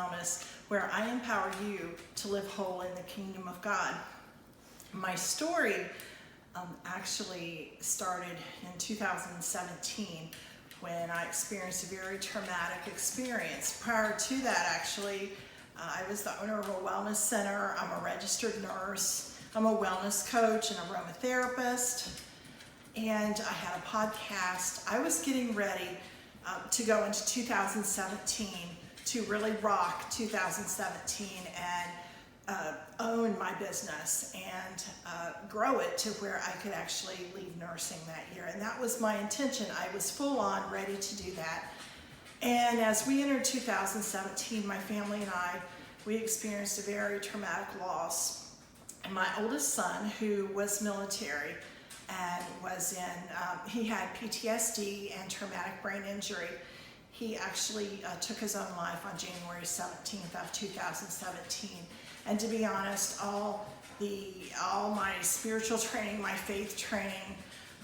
Wellness, where I empower you to live whole in the kingdom of God. My story actually started in 2017 when I experienced a very traumatic experience. Prior to that, actually, I was the owner of a wellness center. I'm a registered nurse. I'm a wellness coach and aromatherapist. And I had a podcast. I was getting ready to go into 2017 to really rock 2017 and own my business and grow it to where I could actually leave nursing that year. And that was my intention. I was full on ready to do that. And as we entered 2017, my family and we experienced a very traumatic loss. And my oldest son, who was military and he had PTSD and traumatic brain injury, he actually took his own life on January 17th of 2017. And to be honest, all my spiritual training, my faith training,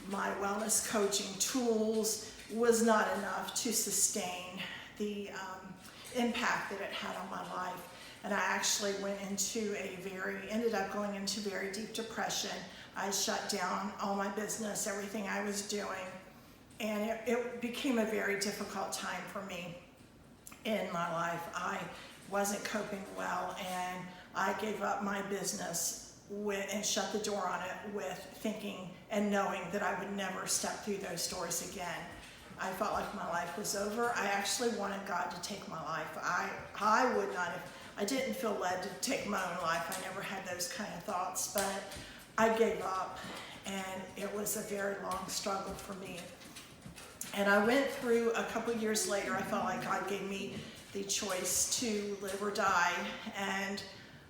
my wellness coaching tools was not enough to sustain the impact that it had on my life. And I actually ended up going into very deep depression. I shut down all my business, everything I was doing. And it became a very difficult time for me in my life. I wasn't coping well, and I gave up my business and shut the door on it with thinking and knowing that I would never step through those doors again. I felt like my life was over. I actually wanted God to take my life. I would not have, I didn't feel led to take my own life. I never had those kind of thoughts, but I gave up, and it was a very long struggle for me. And I went through, a couple years later, I felt like God gave me the choice to live or die, and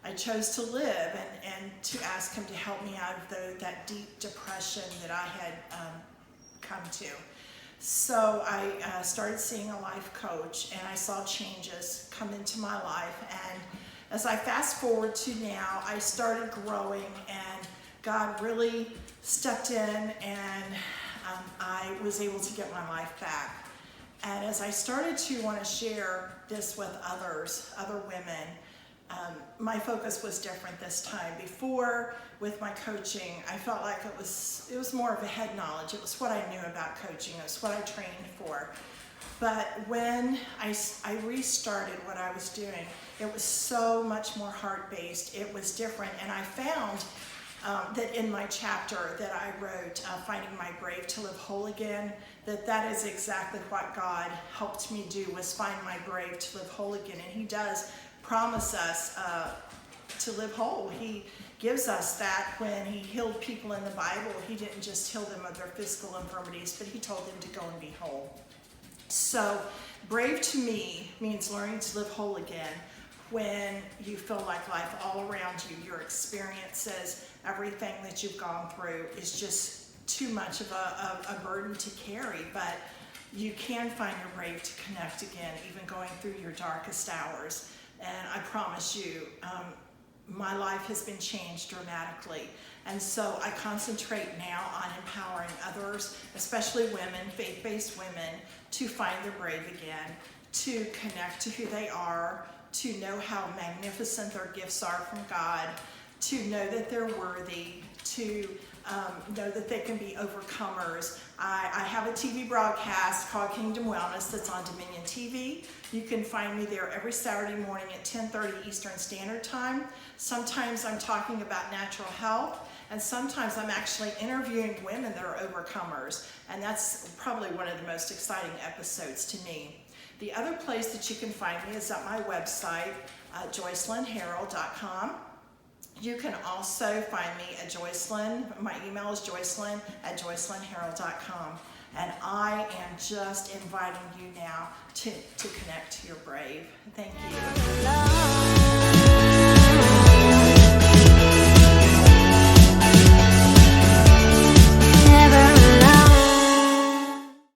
I chose to live and to ask Him to help me out of that deep depression that I had come to. So I started seeing a life coach, and I saw changes come into my life. And as I fast forward to now, I started growing, and God really stepped in, and I was able to get my life back. And as I started to want to share this with other women, my focus was different this time. Before, with my coaching, I felt like it was more of a head knowledge. It was what I knew about coaching. It was what I trained for. But when I restarted what I was doing, it was so much more heart-based. It was different. And I found that in my chapter that I wrote, Finding My Brave to Live Whole Again, that is exactly what God helped me do, was find my brave to live whole again. And He does promise us to live whole. He gives us that. When He healed people in the Bible, He didn't just heal them of their physical infirmities, but He told them to go and be whole. So brave to me means learning to live whole again when you feel like life all around you, your experiences, everything that you've gone through is just too much of a burden to carry. But you can find your brave to connect again, even going through your darkest hours. And I promise you, my life has been changed dramatically. And so I concentrate now on empowering others, especially women, faith-based women, to find their brave again, to connect to who they are, to know how magnificent their gifts are from God, to know that they're worthy, to know that they can be overcomers. I have a TV broadcast called Kingdom Wellness that's on Dominion TV. You can find me there every Saturday morning at 10:30 Eastern Standard Time. Sometimes I'm talking about natural health, and sometimes I'm actually interviewing women that are overcomers, and that's probably one of the most exciting episodes to me. The other place that you can find me is at my website, joycelynharrell.com. You can also find me at Joycelynn. My email is joycelynn@joycelynharrell.com. And I am just inviting you now to connect to your brave. Thank you.